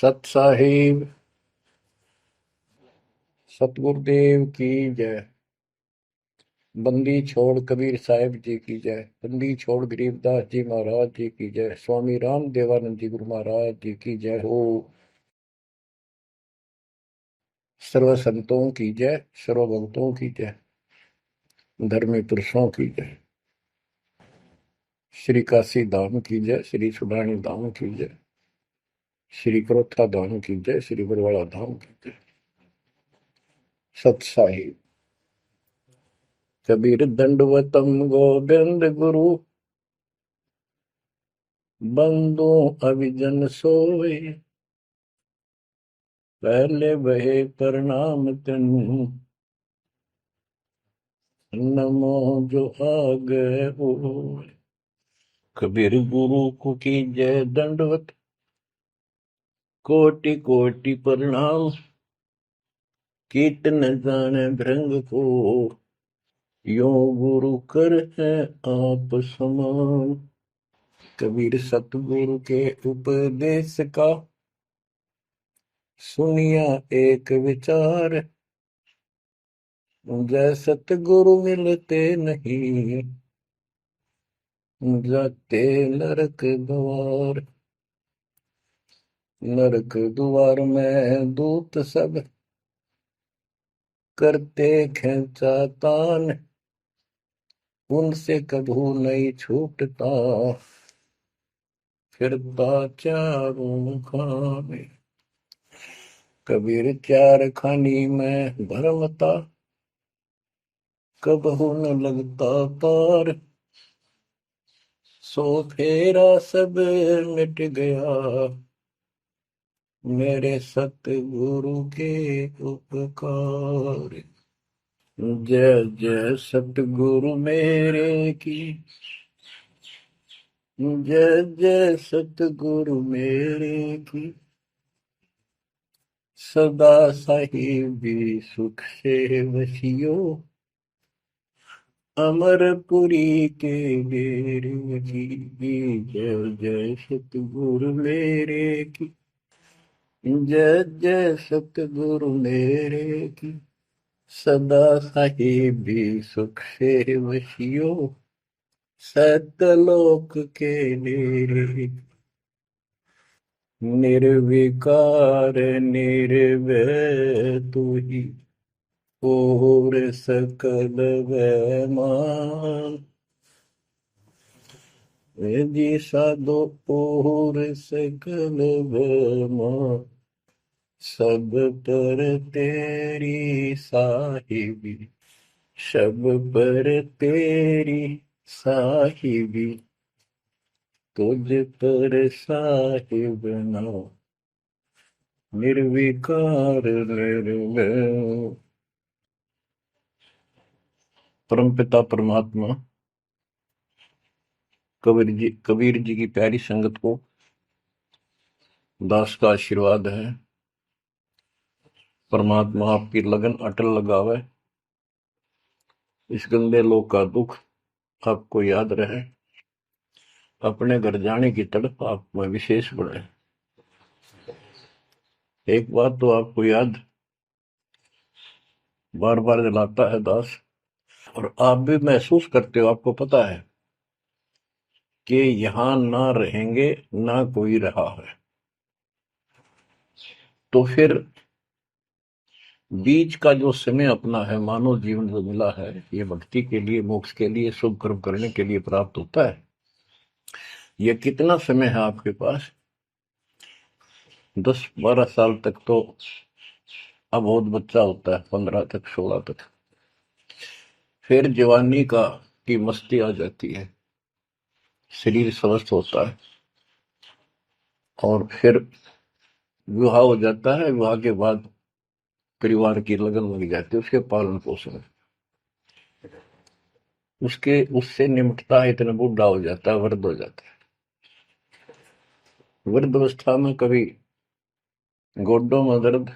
सत साहिब सतगुरुदेव की जय। बंदी छोड़ कबीर साहिब जी की जय। बंदी छोड़ गरीबदास जी महाराज जी की जय। स्वामी राम देवानंद जी गुरु महाराज जी की जय हो। सर्व संतों की जय, सर्व भक्तों की जय, धर्मी पुरुषों की जय। श्री काशी धाम की जय, श्री सुडानी धाम की जय, श्री क्रोथा धाम की जय, श्री बरवाड़ा धाम की जय। सत साहिब कबीर दंडवतम गोविंद गुरु, बंदो अभिजन सोए, पहले बहे प्रणाम तिन, नमो जो आगे हो। कबीर गुरु को की जय दंडवत, कोटि कोटि प्रणाम, कीट न जाने भृंग को, यो गुरु कर है आप समान। कबीर सतगुरु के उपदेश का, सुनिया एक विचार, जय सतगुरु मिलते नहीं, जाते नरक द्वार। नरक द्वार में दूत सब, करते खेचा तान, उनसे कभू नहीं छूटता, फिरता चारों खाने। कबीर चार खानी में भरमता, कबहू न लगता पार, सो फेरा सब मिट गया, मेरे सतगुरु के उपकार। जय जय सतगुरु मेरे की, जय जय सतगुरु मेरे की, सदा साहिबी सुख से वसियो, अमरपुरी के बेरे की। जय जय सतगुरु मेरे की, जय जय सतगुरु मेरे की, सदा साहिबी सुख से वसियो, सतलोक के डेरे। निर्विकार निर्भय तू ही, और सकल वैमान, जी साधो और सकल वैमान, सब पर तेरी साहिबी, सब पर तेरी साहिबी, तुझ पर साहिब ना, निर्विकार निर्भय। परमपिता परमात्मा कबीर जी की प्यारी संगत को दास का आशीर्वाद है। परमात्मा आपकी लगन अटल लगावे, इस गंदे लोक का दुख आपको याद रहे, अपने घर जाने की तड़प आप में विशेष बढ़े। एक बात तो आपको याद बार बार दिलाता है दास, और आप भी महसूस करते हो, आपको पता है कि यहां ना रहेंगे ना कोई रहा है, तो फिर बीच का जो समय अपना है, मानव जीवन जो मिला है, ये भक्ति के लिए, मोक्ष के लिए, शुभ कर्म करने के लिए प्राप्त होता है। ये कितना समय है आपके पास? 10-12 साल तक तो अबोध बच्चा होता है, 15 तक, 16 तक, फिर जवानी की मस्ती आ जाती है, शरीर स्वस्थ होता है, और फिर विवाह हो जाता है। विवाह के बाद परिवार की लगन लग जाती है, उसके पालन पोषण, उससे निमटता है, इतना बूढ़ा हो जाता है, वृद्ध हो जाता है। वृद्ध अवस्था में कभी गोड्डों में दर्द,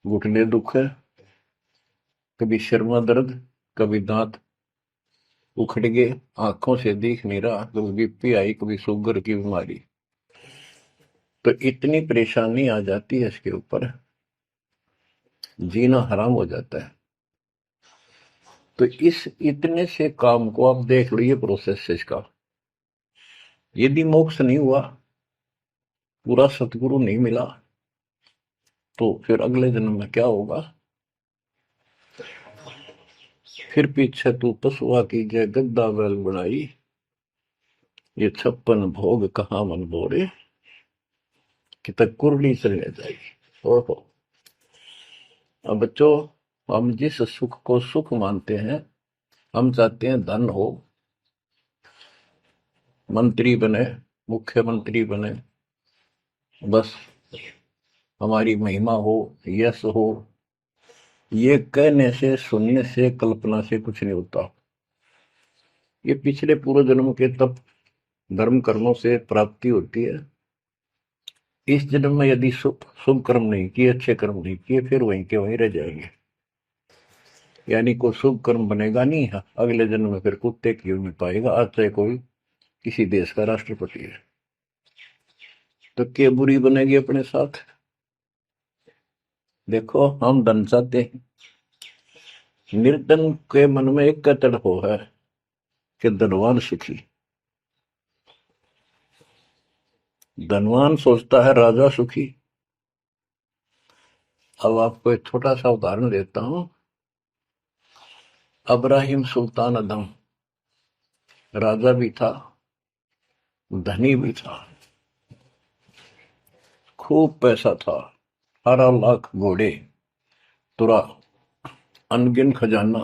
घुटने दुख है, कभी सिर में दर्द, कभी दांत उखड़ गए, आंखों से दिख नहीं रहा, कभी बीपी आई, कभी शुगर की बीमारी। तो इतनी परेशानी आ जाती है इसके ऊपर, जीना हराम हो जाता है। तो इस इतने से काम को आप देख लो, ये प्रोसेस है इसका। यदि मोक्ष नहीं हुआ, पूरा सतगुरु नहीं मिला, तो फिर अगले जन्म में क्या होगा? फिर पीछे तू पशुआ की जय गद्दा बैल बनाई, ये 56 भोग कहाँ मन बोरे, कि तक कुरली चलने जाएगी। ओहो। अब बच्चों, हम जिस सुख को सुख मानते हैं, हम चाहते हैं धन हो, मंत्री बने, मुख्यमंत्री बने, बस हमारी महिमा हो, यश हो। ये कहने से, सुनने से, कल्पना से कुछ नहीं होता। ये पिछले पूर्व जन्म के तप धर्म कर्मों से प्राप्ति होती है। इस जन्म में यदि शुभ कर्म नहीं किए, अच्छे कर्म नहीं किए, फिर वहीं के वहीं रह जाएंगे। यानी कोई शुभ कर्म बनेगा नहीं, अगले जन्म में फिर कुत्ते की नहीं पाएगा, आज चाहे कोई किसी देश का राष्ट्रपति है। तो क्या बुरी बनेगी अपने साथ? देखो, हम धन चाहते हैं, निर्धन के मन में एक तड़प हो है कि धनवान सुखी। धनवान सोचता है राजा सुखी। अब आपको एक छोटा सा उदाहरण देता हूं। अब्राहिम सुल्तान अदम राजा भी था, धनी भी था, खूब पैसा था, 18 लाख घोड़े, तुरा, अनगिन खजाना,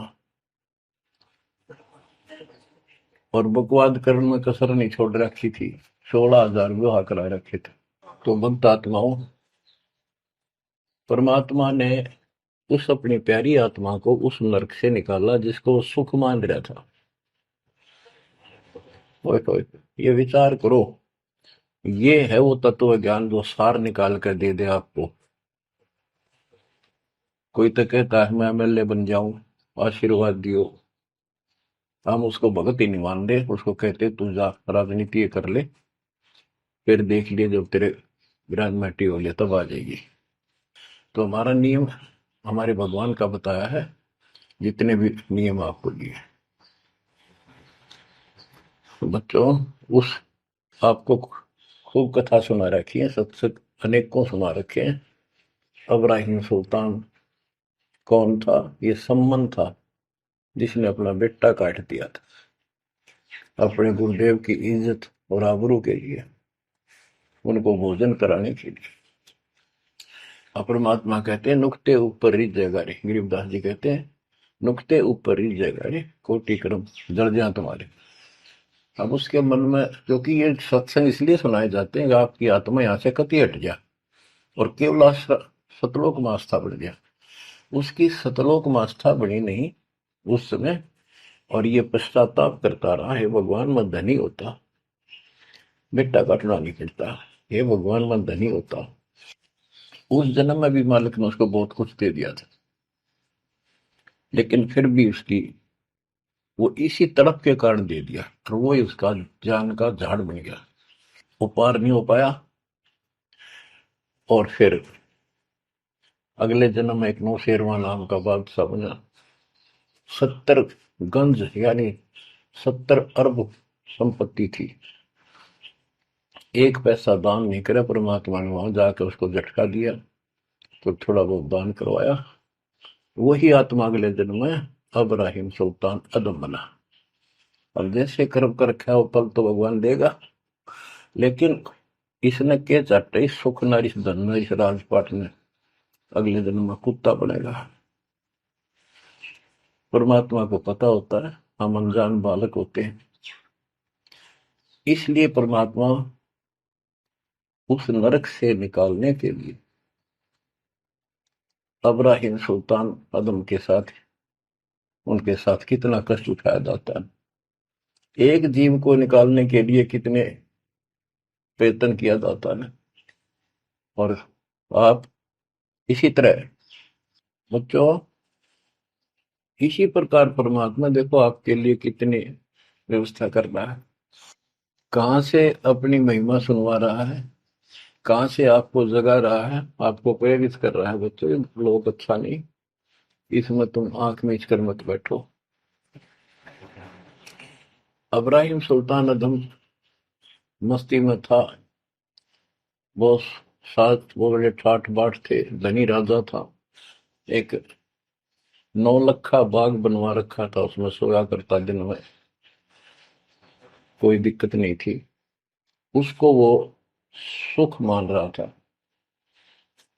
और बकवाद करने में कसर नहीं छोड़ रखी थी। 16,000 विवाह करा रखे थे। तो भक्त आत्माओं, परमात्मा ने उस अपनी प्यारी आत्मा को उस नरक से निकाला जिसको वो सुख मान रहा था। ओए, ये विचार करो, ये है वो तत्व ज्ञान जो सार निकाल कर दे दे आपको। कोई तो कहता है मैं एमएलए बन जाऊं, आशीर्वाद दियो। हम उसको भगत ही नहीं मान रहे, उसको कहते तू जा राजनीति कर ले, फिर देख लिए जब तेरे ग्रांड मैटी हो लिया तब आ जाएगी। तो हमारा नियम हमारे भगवान का बताया है, जितने भी नियम आपको दिए। तो बच्चों, उस आपको खूब कथा सुना रखी है, सत्संग अनेकों सुना रखे हैं। अब्राहिम सुल्तान कौन था? ये सम्मन था जिसने अपना बेटा काट दिया था अपने गुरुदेव की इज्जत और आबरू के लिए, उनको भोजन कराने के लिए। परमात्मा कहते हैं नुक्ते ऊपर ही जयगा रे, गरीबदास जी कहते हैं नुक्ते ऊपर ही जयगा रे, कोटि कर्म जड़ जा तुम्हारे। अब उसके मन में, क्योंकि ये सत्संग इसलिए सुनाए जाते हैं कि आपकी आत्मा यहाँ से कति हट जा और केवल सतलोक में आस्था बढ़ गया। उसकी सतलोक में आस्था बनी नहीं उस समय, और ये पश्चाताप करता रहा, हे भगवान मैं धनी होता, बेटा काटना नहीं पड़ता, हे भगवान मैं धनी होता। उस जन्म में भी मालिक ने उसको बहुत कुछ दे दिया था, लेकिन फिर भी उसकी वो इसी तड़प के कारण दे दिया, और वो ही उसका जान का झाड़ बन गया। वो पार नहीं हो पाया, और फिर अगले जन्म में एक नौशेरवा नाम का बादशाह बना। 70 गंज यानी 70 अरब संपत्ति थी। एक पैसा दान नहीं करे, परमात्मा ने वहां जाकर उसको झटका दिया, तो थोड़ा बहुत दान करवाया। वही आत्मा अगले जन्म में अब्राहिम सुल्तान अदम बना। अब जैसे कर्म कर रखा है वो फल तो भगवान देगा, लेकिन इसने के चाटे सुख न इस धन न इस राजपाट ने, अगले जन्म में कुत्ता बनेगा। परमात्मा को पता होता है, हम अनजान बालक होते हैं। इसलिए परमात्मा उस नरक से निकालने के लिए अब्राहिम सुल्तान अदम के साथ, उनके साथ कितना कष्ट उठाया जाता है। एक जीव को निकालने के लिए कितने प्रयत्न किया जाता है। और आप इसी तरह बच्चों, इसी प्रकार परमात्मा देखो आपके लिए कितनी व्यवस्था कर रहा है, कहां से अपनी महिमा सुनवा रहा है। कहाँ से आपको जगा रहा है, आपको प्रेरित कर रहा है, बच्चों ये लोग अच्छा नहीं, इसमें तुम आंख मीच कर मत बैठो। अब्राहिम सुल्तान अदम मस्ती में था, वो सात वो बड़े ठाठ बाट थे, धनी राजा था। एक 9 लखा बाग बनवा रखा था, उसमें सोया करता दिन में, कोई दिक्कत नहीं थी उसको, वो सुख मान रहा था।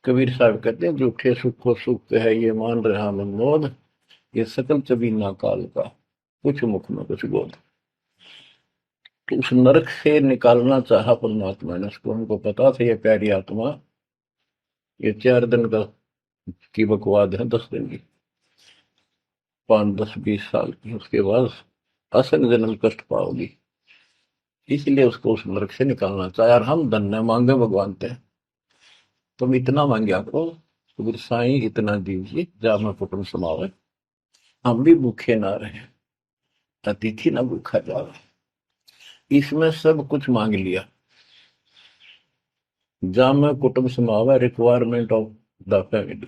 कबीर साहब कहते हैं, झूठे सुख को सुख है ये मान रहा मनमोद, ये सकल चबीना काल का, कुछ मुख में कुछ बोध। तो उस नरक से निकालना चाहा परमात्मा ने उसको, उनको पता था ये प्यारी आत्मा, ये 4 दिन का की बकवाद है, 10 दिन की, 5, 10, 20 साल की, उसके बाद असल जन्म कष्ट पाओगी, इसलिए उसको उस नरक से निकालना चाहे। और हम धन्य मांगे भगवान थे, तुम इतना मांगे आपको, तो साईं इतना दीजिए जा मैं कुटुंब समावे, हम भी भूखे ना रहे, अतिथि ना भूखा जावे। इसमें सब कुछ मांग लिया, जा मैं कुटुंब समावे, रिक्वायरमेंट ऑफ द फैमिली,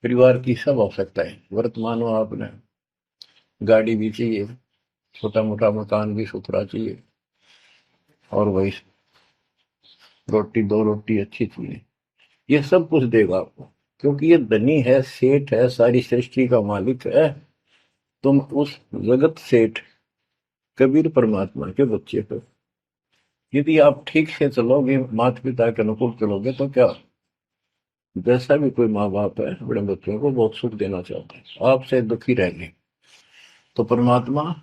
परिवार की सब आवश्यकता है। वर्तमान में आपने गाड़ी भी चाहिए, छोटा मोटा मकान भी सुथरा चाहिए, और वही रोटी, 2 रोटी अच्छी चाहिए, ये सब कुछ देगा आपको, क्योंकि ये धनी है, सेठ है, सारी सृष्टि का मालिक है। तुम उस जगत सेठ कबीर परमात्मा के बच्चे हो। यदि आप ठीक से चलोगे, माता पिता के अनुकूल चलोगे, तो क्या, जैसा भी कोई माँ बाप है अपने बच्चों को बहुत सुख देना चाहता है, आपसे दुखी रहेंगे, तो परमात्मा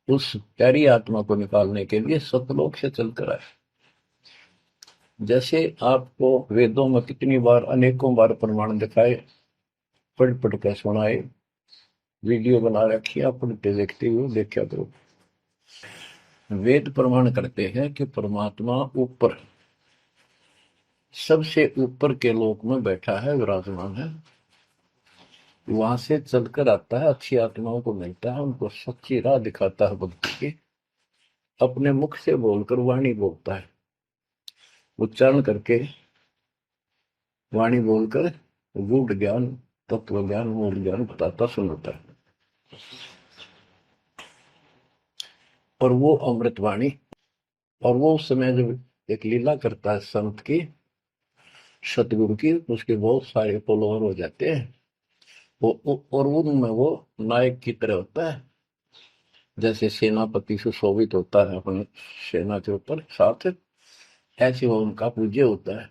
उस प्यारी आत्मा को निकालने के लिए सतलोक से चलकर आए। जैसे आपको वेदों में कितनी बार, अनेकों बार प्रमाण दिखाए, पढ़ पढ़ कर सुनाए, वीडियो बना रखी, आप पढ़ते देखते हुए देखा करो। वेद प्रमाण करते हैं कि परमात्मा ऊपर, सबसे ऊपर के लोक में बैठा है, विराजमान है, वहां से चलकर आता है, अच्छी आत्माओं को मिलता है, उनको सच्ची राह दिखाता है भक्ति की, अपने मुख से बोलकर वाणी बोलता है, उच्चारण करके वाणी बोलकर गूढ़ ज्ञान, तत्व ज्ञान, मूल ज्ञान बताता सुनाता है। और वो अमृतवाणी, और वो उस समय जब एक लीला करता है संत की, सतगुरु की, उसके बहुत सारे फॉलोअर हो जाते हैं, और उनमें वो नायक की तरह होता है, जैसे सेनापति सुशोभित होता है अपने सेना के ऊपर साथ, ऐसे वो उनका पूज्य होता है।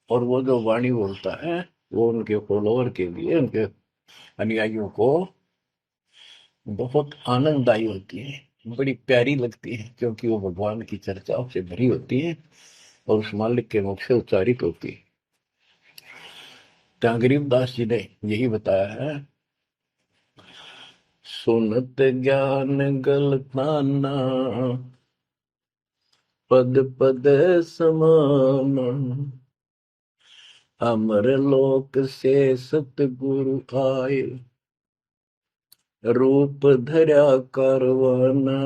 और वो जो वाणी बोलता है, वो उनके फॉलोअर के लिए, उनके अनुयायियों को बहुत आनंददायी होती है, बड़ी प्यारी लगती है, क्योंकि वो भगवान की चर्चाओं से भरी होती है और उस मालिक के मुख से उच्चारित होती है। तो गरीबदास जी ने यही बताया है, सुनत ज्ञान गलताना, पद पद समान, अमर लोक से सतगुरु आए, रूप धर्या करवाना,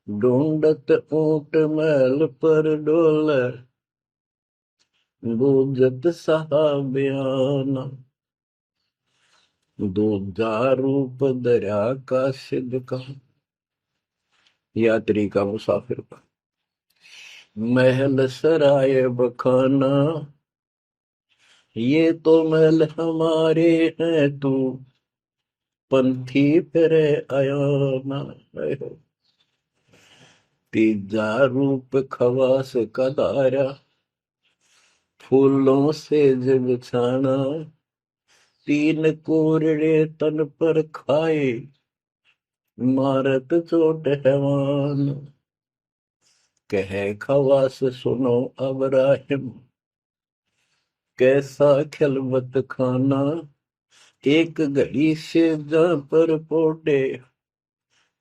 ढूंढत ऊंट मैल पर डोले, बूझत साहबियाना, दूजा रूप दरिया का सिद्ध का, यात्री का, मुसाफिर का, महल सराय बखाना, ये तो महल हमारे हैं, तू पंथी फिरे अयाना। तीजा रूप खवास का दायरा, फूलों से जग छाना, 3 कोरड़े तन पर खाए, मारत चोट हैवान, कहे खवास सुनो अब राहिम, कैसा खिलवत खाना, एक घड़ी से जा पर पोटे,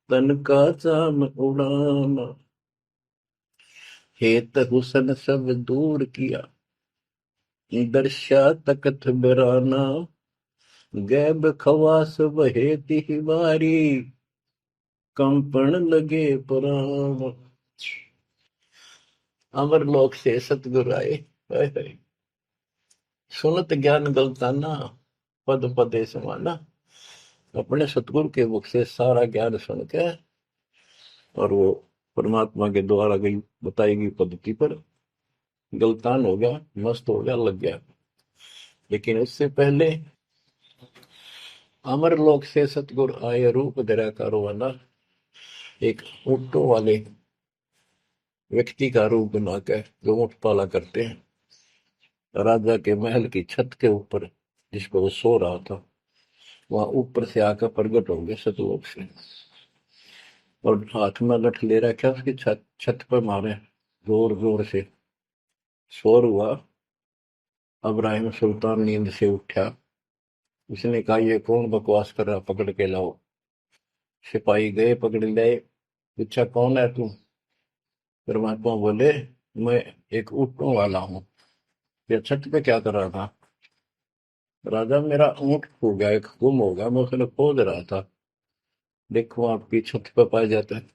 तन का चाम उड़ाना, हेत हुसन सब दूर किया, दर्शा तकत बिराना, गैब खवास बहे तिहवारी, कंपन लगे पुराण। अमर लोक से सतगुरु आए, हाय हाय। सुनत ज्ञान गलताना, पद पदे समाना। अपने सतगुरु के मुख से सारा ज्ञान सुन के और वो परमात्मा के द्वारा गई बताई गई पद्धति पर गलतान हो गया, मस्त हो गया, लग गया। लेकिन उससे पहले अमर लोक से सतगुरु आए, रूप धरा कारोबाना। एक ऊँटों वाले व्यक्ति का रूप बनाकर जो ऊँट पाला करते हैं, राजा के महल की छत के ऊपर जिस पर वो सो रहा था, वहां ऊपर से आकर प्रकट हो गए सतलोक से, और हाथ में लठ ले रखा, उसकी छत छत पर मारे जोर जोर से। शोर हुआ। अब्राहिम सुल्तान नींद से उठा। उसने कहा, ये कौन बकवास कर रहा, पकड़ के लाओ। सिपाही गए, पकड़ लाए। पूछा, कौन है तू? परमात्मा बोले, मैं एक ऊँटों वाला हूँ। ये छत पे क्या कर रहा था? राजा, मेरा ऊँट खो गया, एक गुम हो गया, मैं उसने खोज रहा था, देखो आपकी छत पे पाया जाता है।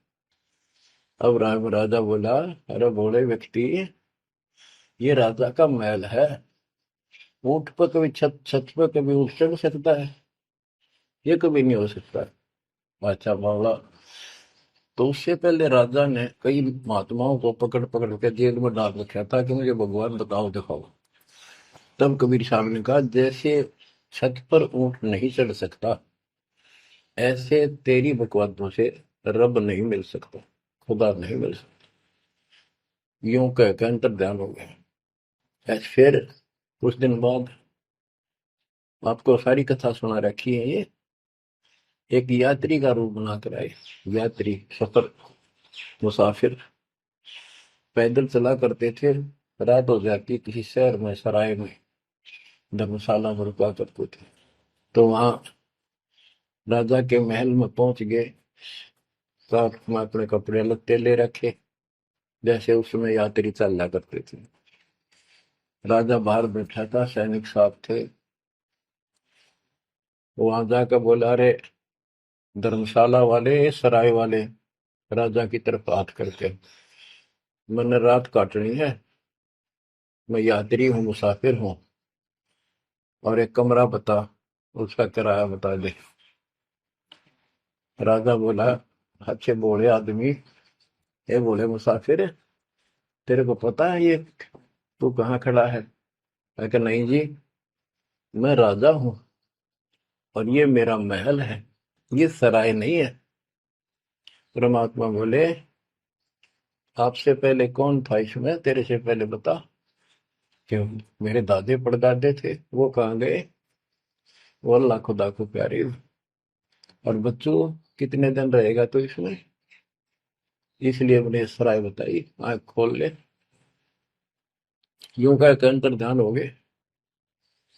अब राजा बोला, अरे बोले व्यक्ति, ये राजा का महल है, ऊँट पर कभी छत छत पर कभी ऊँट चढ़ सकता है? ये कभी नहीं हो सकता। अच्छा बोला। तो उससे पहले राजा ने कई महात्माओं को पकड़ पकड़ के जेल में डाल रखा था कि मुझे भगवान बताओ, दिखाओ। तब कबीर साहब ने कहा, जैसे छत पर ऊँट नहीं चढ़ सकता, ऐसे तेरी बकवादों से रब नहीं मिल सकता, खुदा नहीं मिल सकता। यूं कह के अंतर ध्यान हो गया। फिर कुछ दिन बाद आपको सारी कथा सुना रखी है, ये एक यात्री का रूप बनाकर आए। यात्री, सफर, मुसाफिर पैदल चला करते थे। रात हो जाती, किसी शहर में, सराय में, धर्मशाला में रुका करते थे। तो वहां राजा के महल में पहुंच गए। साथ में अपने कपड़े लत्ते ले रखे, जैसे उस समय यात्री चला करते थे। राजा बाहर बैठा था, सैनिक साहब थे। वहां जाकर बोला, अरे धर्मशाला वाले, सराय वाले, राजा की तरफ हाथ करके, मैंने रात काटनी है, मैं यात्री हूँ, मुसाफिर हूँ, और एक कमरा बता, उसका किराया बता दे। राजा बोला, अच्छे बोले आदमी, ये बोले मुसाफिर, तेरे को पता है ये तू कहाँ खड़ा है? मैं कहा, नहीं जी, मैं राजा हूँ और ये मेरा महल है, ये सराय नहीं है। परमात्मा बोले, आपसे पहले कौन था इसमें, तेरे से पहले बता। क्यों? मेरे दादे परदादे थे, वो कहाँ गए? वो अल्लाह खुदा को प्यारे। और बच्चों, कितने दिन रहेगा तो इसमें? इसलिए मैंने सराय बताई, आंख खोल ले। यूं कह के अंतर ध्यान हो गए,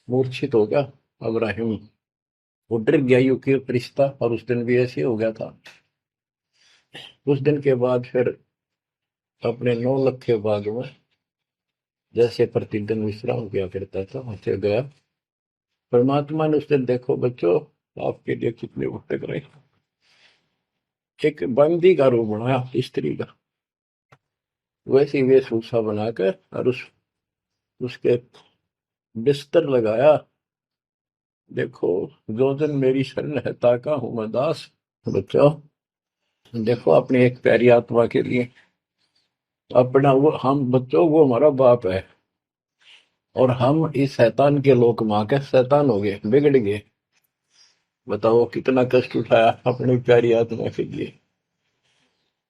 मूर्छित हो गया अब्राहिम। वो डर गया, यू की रिश्ता, और उस दिन भी ऐसे हो गया था। उस दिन के बाद फिर अपने 9 लखे बाग में जैसे प्रतिदिन विश्राम किया करता था, वैसे गया। परमात्मा ने उस दिन, देखो बच्चों, आपके लिए कितने भटक रहे, एक बंदी का रूप बनाया, स्त्री का, वैसी वेशभूषा बनाकर, और उसके बिस्तर लगाया। देखो, जो दिन मेरी शरण है, ताका हूं मैं दास। बच्चों, देखो अपनी एक प्यारी आत्मा के लिए अपना, वो हम बच्चों, वो हमारा बाप है, और हम इस शैतान के लोक में आके शैतान हो गए, बिगड़ गए। बताओ कितना कष्ट उठाया अपनी प्यारी आत्मा के लिए।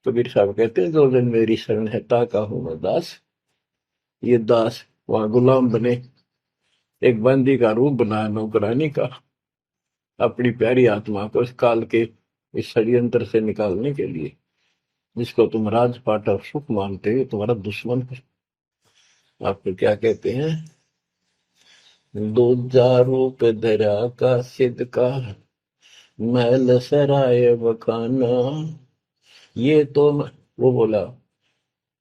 कबीर साहब कहते हैं, जो दिन मेरी शरण है, ताका हूं मैं दास। ये दास वहां गुलाम बने, एक बंदी का रूप बनाया, नौकरानी का, अपनी प्यारी आत्मा को इस काल के इस षड्यंत्र से निकालने के लिए। जिसको तुम राजपाट और सुख मानते हो, तुम्हारा दुश्मन है। आपको क्या कहते हैं? दूजा रूप धरा का सिद्ध का, महल सराय बखाना। ये तो वो बोला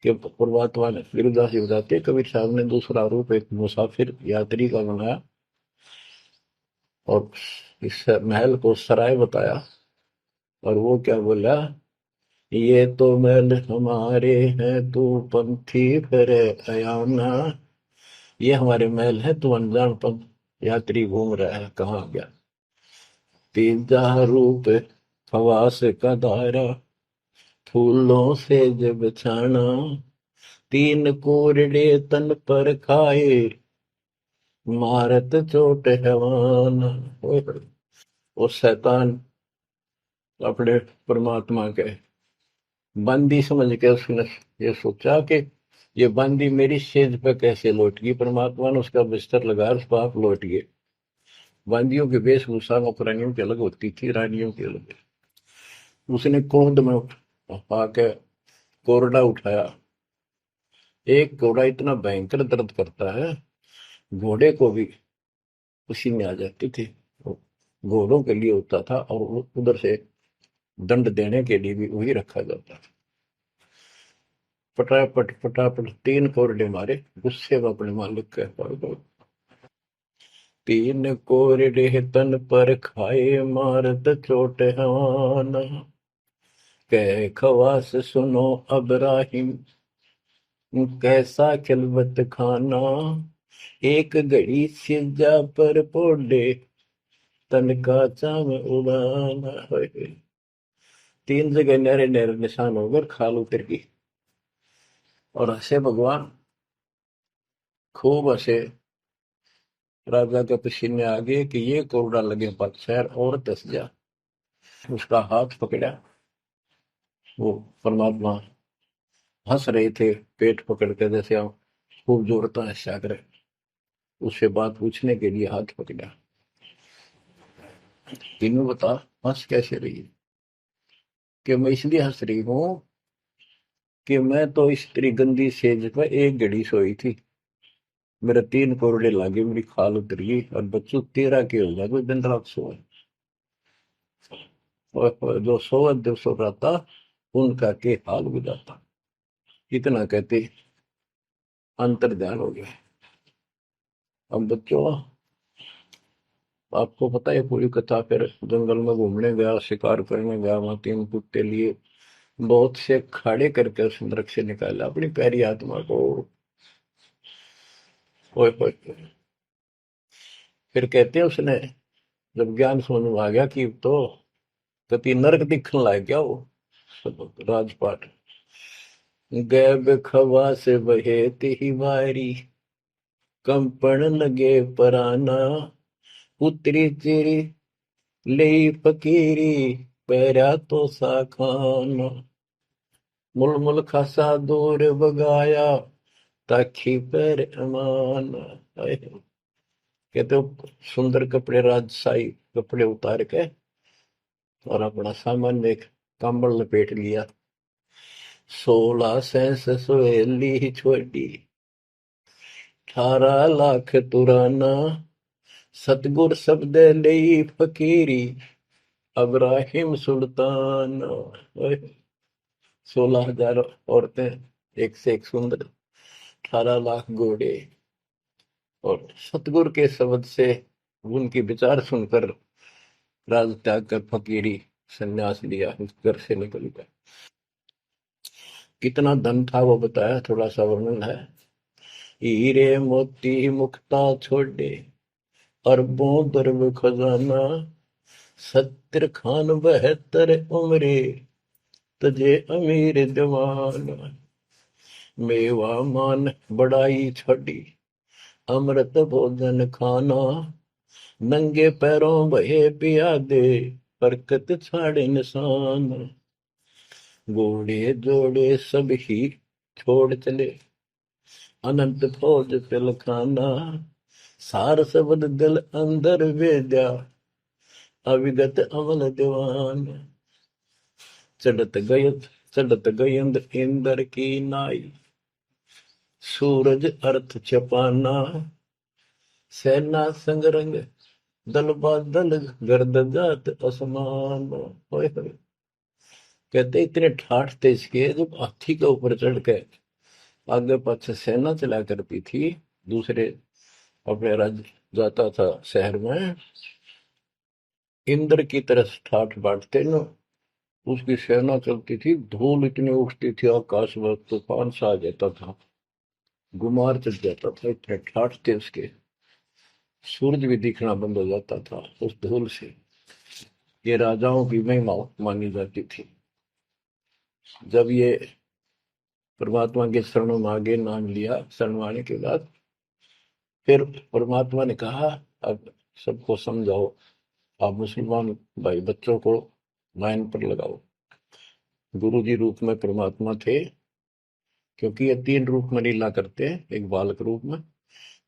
कि परमात्मा ने, गिरिदास जी बताते, कबीर साहब ने दूसरा रूप एक मुसाफिर यात्री का बनाया, और इस महल को सराय बताया। और वो क्या बोला, ये तो महल हमारे हैं, तू पंथी फिर अयाना। ये हमारे महल है, तू अनजान पंथ यात्री घूम रहा है, कहाँ गया। तीजा रूप खवास का धारा, फूलों से जब छाना। तीन कोरडे तन पर खाए, मारत चोट हैवान। वो शैतान अपने परमात्मा के बंदी समझ के उसने ये सोचा कि ये बंदी मेरी सेज पे कैसे लौट गई। परमात्मा ने उसका बिस्तर लगा, उस पाप लौट गए। बंदियों की वेशभूषा नौकरानियों की अलग होती थी, रानियों की अलग। उसने क्रोध में आके कोरडा उठाया। एक घोड़ा इतना भयंकर दर्द करता है, घोड़े को भी पसीने आ जाती थी। वो घोड़ों के लिए होता था, और उधर से दंड देने के लिए भी वही रखा जाता था। पटापट पटापट तीन कोरडे मारे, गुस्से में अपने मालिक के पड़ गए। तीन कोरडे तन पर खाए, मारत चोट हवाना। कह खवास सुनो अब्राहिम, कैसा खिलवत खाना। एक घड़ी सिजा पर पोडे, तन का चाम उड़ाना। तीन जगह नहरे नहरे निशान होकर खाल उतर की। और हंसे भगवान, खूब हंसे। राजा के पसीने आ गए कि ये कोरडा लगे पक्षर और दस जा। उसका हाथ पकड़ा। वो परमात्मा हंस रहे थे, पेट पकड़ के, जैसे हम खूब जोरता है सागर। उससे बात पूछने के लिए हाथ पकड़ा। तीनों बता, हंस कैसे रही है। कि मैं इसलिए हंस रही हूँ कि मैं तो इस तेरी गंदी सेज पर एक घड़ी सोई थी, मेरे तीन कोरडे लागे, मेरी खाल उतर गई, और बच्चों तेरा के हो गया, कोई दिन रात सोए। और जो सोए दिवस सो रहता, उनका के हाल बुझाता। इतना कहते अंतर ध्यान हो गया। अब बच्चों, आपको पता है पूरी कथा। फिर जंगल में घूमने गया, शिकार करने गया, वहां तीन कुत्ते लिए, बहुत से खाड़े करके उस नरक से निकाला अपनी प्यारी आत्मा को। ओए होए। फिर कहते हैं उसने, जब ज्ञान समझ में आ गया कि तो कति नरक दिखने लग गया वो राजपाट। गैब खवा से बहे ही वारी, कंपन लगे पराना। उतरी चिरी ले फकीरी, पैरा तो सा खाना। मुल मुल खासा दूर बगाया, ताखी पैर अमान। कहते हो सुंदर कपड़े, राजशाही कपड़े उतार के, और अपना सामान में एक कंबल लपेट लिया। 16 सवेली छोड़ी, 18 लाख तुराना। सतगुर शब्द ले फकीरी, अब्राहिम सुल्तान। 16,000 औरतें, एक से एक सुंदर, 18 लाख घोड़े। और सतगुरु के शब्द से, उनके विचार सुनकर राज त्याग कर फकीरी संन्यास लिया, उस घर से निकल गया। कितना धन था वो बताया, थोड़ा सा वर्णन है। हीरे मोती मुक्ता छोड़े, अरबों दरब खजाना। 70 खान 72 उम्रे, तजे अमीर जवान। मेवा मान बड़ाई छड़ी, अमृत भोजन खाना। नंगे पैरों भये पियादे, बरकत छाड़े निशान। घोड़े जोड़े सब ही छोड़ चले, अनंत फौज तिलखाना। सार सबद दिल अंदर वेद्या, अविगत अमल दीवान। चढ़त गय चढ़त गयंद इंद्र की नाई, सूरज अर्थ छपाना। सेना संग रंग दल बादल, गर्द जात असमान। होए होए। कहते इतने ठाठ थे इसके, जब हाथी के ऊपर चढ़ के आगे पाछे सेना चला करती थी, दूसरे अपने राज्य जाता था शहर में, इंद्र की तरह ठाठ बांटते न। उसकी सेना चलती थी, धूल इतनी उठती थी आकाश में, तूफान सा आ जाता था, गुमार चढ़ जाता था, इतने ठाठ थे उसके, सूरज भी दिखना बंद हो जाता था उस धूल से। ये राजाओं की महिमा मानी जाती थी। जब ये परमात्मा के शरणों में आगे नाम लिया, शरण आने के बाद फिर परमात्मा ने कहा, अब सबको समझाओ, आप मुसलमान भाई बच्चों को लाइन पर लगाओ। गुरु जी रूप में परमात्मा थे, क्योंकि ये तीन रूप में लीला करते हैं, एक बालक रूप में,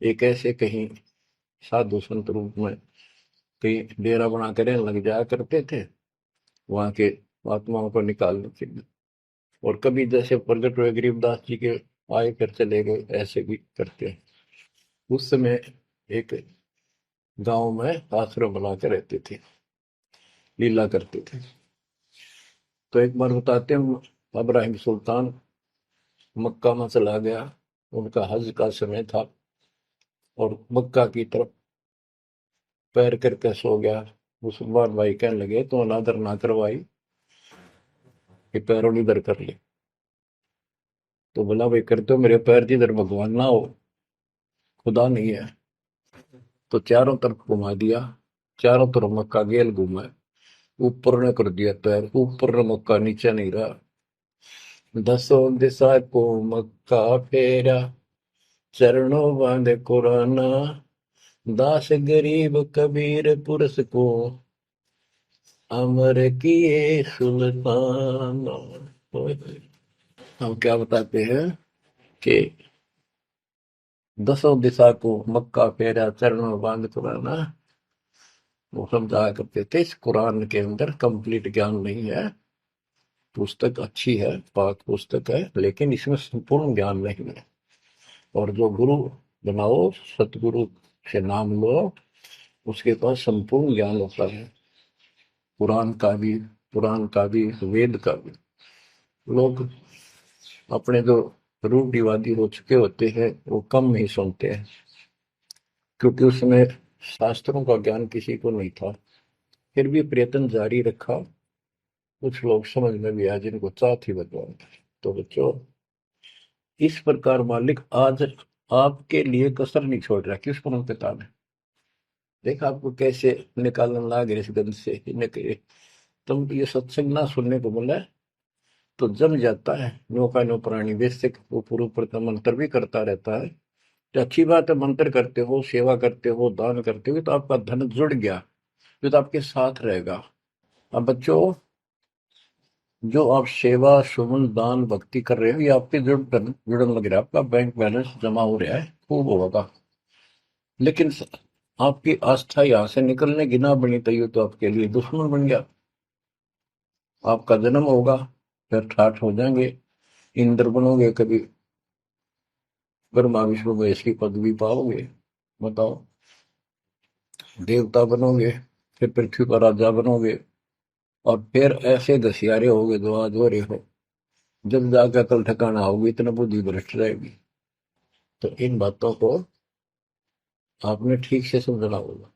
एक ऐसे कहीं साधु संत रूप में कहीं डेरा बना कर लग जाया करते थे वहां के आत्माओं को निकालने के लिए, और कभी जैसे प्रगट हुए गरीबदास जी के आए कर चले गए, ऐसे भी करते हैं। उस समय एक गांव में आश्रम बना के रहते थे, लीला करते थे। तो एक बार बताते हैं, इब्राहिम सुल्तान मक्का में चला गया, उनका हज का समय था, और मक्का की तरफ पैर करके सो गया। मुसलमान भाई कहने लगे, तो अनादर ना करवाई कि पैरों इधर कर ले। तो बोला, भाई करते हो मेरे पैर जिधर भगवान ना हो, खुदा नहीं है। तो चारों तरफ घुमा दिया, चारों तरफ मक्का गेल घूमा, ऊपर ने कर दिया पैर, ऊपर ने मक्का, नीचे नहीं रहा। दसों दिशा को मक्का फेरा, चरणों बांधे कुराना, दास गरीब कबीर पुरस को, अमर किए सुल्तान। हम क्या बताते हैं कि दसों दिशा को मक्का फेरा, चरणों बांध कुराना, वो समझाया करते थे। इस कुरान के अंदर कंप्लीट ज्ञान नहीं है, पुस्तक अच्छी है, पाक पुस्तक है, लेकिन इसमें संपूर्ण ज्ञान नहीं है। और जो गुरु बनाओ, सतगुरु से नाम लो, उसके पास संपूर्ण ज्ञान होता है, कुरान का भी, पुराण का भी, वेद का भी। लोग अपने जो रूढ़िवादी हो चुके होते हैं, वो कम ही सुनते हैं, क्योंकि उसमें शास्त्रों का ज्ञान किसी को नहीं था। फिर भी प्रयत्न जारी रखा, कुछ लोग समझ में भी आए जिनको चाह थी भगवान की। तो बच्चों, इस प्रकार मालिक आज आपके लिए कसर नहीं छोड़ रहा। किस पर पिता ने देखा आपको कैसे निकालने लग रहे इस गंध से, इन्हें कहे तुम ये सत्संग ना सुनने को बोला है, तो जम जाता है नौका नो प्राणी बेसिक ऊपर ऊपर का मंत्र भी करता रहता है। तो अच्छी बात है, मंत्र करते हो, सेवा करते हो, दान करते हो, तो आपका धन जुड़ गया, जो तो आपके साथ रहेगा। अब बच्चों, जो आप सेवा सुमन दान भक्ति कर रहे हो, ये आपके जुड़न लग रहा है, आपका बैंक बैलेंस जमा हो रहा है, खूब होगा। लेकिन आपकी आस्था यहाँ से निकलने की ना बनी तो ये तो आपके लिए दुश्मन बन गया। आपका जन्म होगा, फिर ठाठ हो जाएंगे, इंद्र बनोगे, कभी ब्रह्मा विष्णु महेश की पदवी पाओगे, बताओ, देवता बनोगे, फिर पृथ्वी पर राजा बनोगे, और फिर ऐसे घसियारे होगे जो आज हो रहे हो। जब जाकर कल ठिकाना होगी, इतना बुद्धि भ्रष्ट रहेगी। तो इन बातों को आपने ठीक से समझना होगा।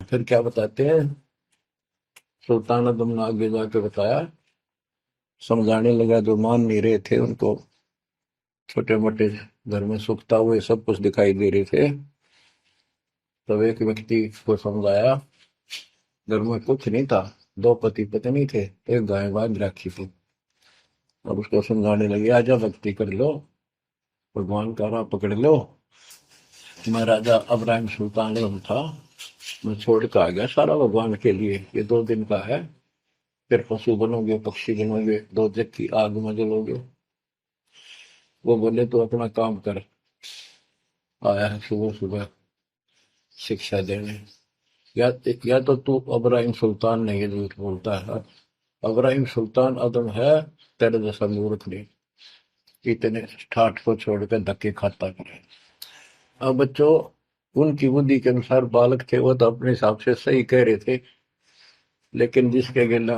फिर क्या बताते हैं, सुल्तान आदम ने आगे जाके बताया, समझाने लगा, जो मान नहीं रहे थे उनको, छोटे मोटे घर में सुखता हुए सब कुछ दिखाई दे रहे थे। तब एक व्यक्ति को समझाया, घर में कुछ नहीं था, दो पति पत्नी थे, एक गाय बांध रखी थी। अब उसको समझाने लगे, आजा भक्ति कर लो, भगवान का राह पकड़ लो। मैं राजा इब्राहिम सुल्तान आलम था, मैं छोड़ के आ गया सारा भगवान के लिए, ये 2 दिन का है, फिर पशु बनोगे, पक्षी बनोगे, दो जग की आग में जलोगे। वो बोले, तो अपना काम कर, आया है सुबह सुबह शिक्षा देने। या या तो तू इब्राहिम सुल्तान नहीं है, झूठ बोलता है। इब्राहिम सुल्तान आदम है, तेरे जैसा मूर्ख नहीं, इतने ठाठ को छोड़कर धक्के खाता करे। अब बच्चों, उनकी बुद्धि के अनुसार बालक थे, वो तो अपने हिसाब से सही कह रहे थे, लेकिन जिसके गिला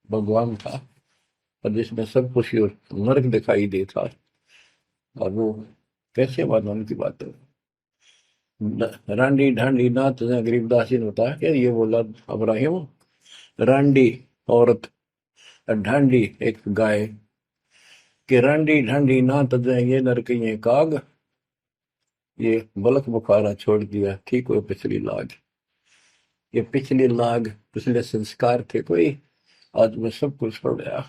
भगवान था, और जिसमें सब कुछ ही नरक दिखाई देता, और वो कैसे माना उनकी बात है। रांडी ढांडी नाच, गरीबदास जी ने बताया कि ये बोला इब्राहिम, रांडी औरत ढांडी एक गाय कि रंडी ढांडी ना तजे ये नरकइये काग, ये बलक बुखारा छोड़ दिया ठीक हो पिछली लाग। ये पिछली लाग पिछले संस्कार थे कोई, आज मैं सब कुछ छोड़ गया।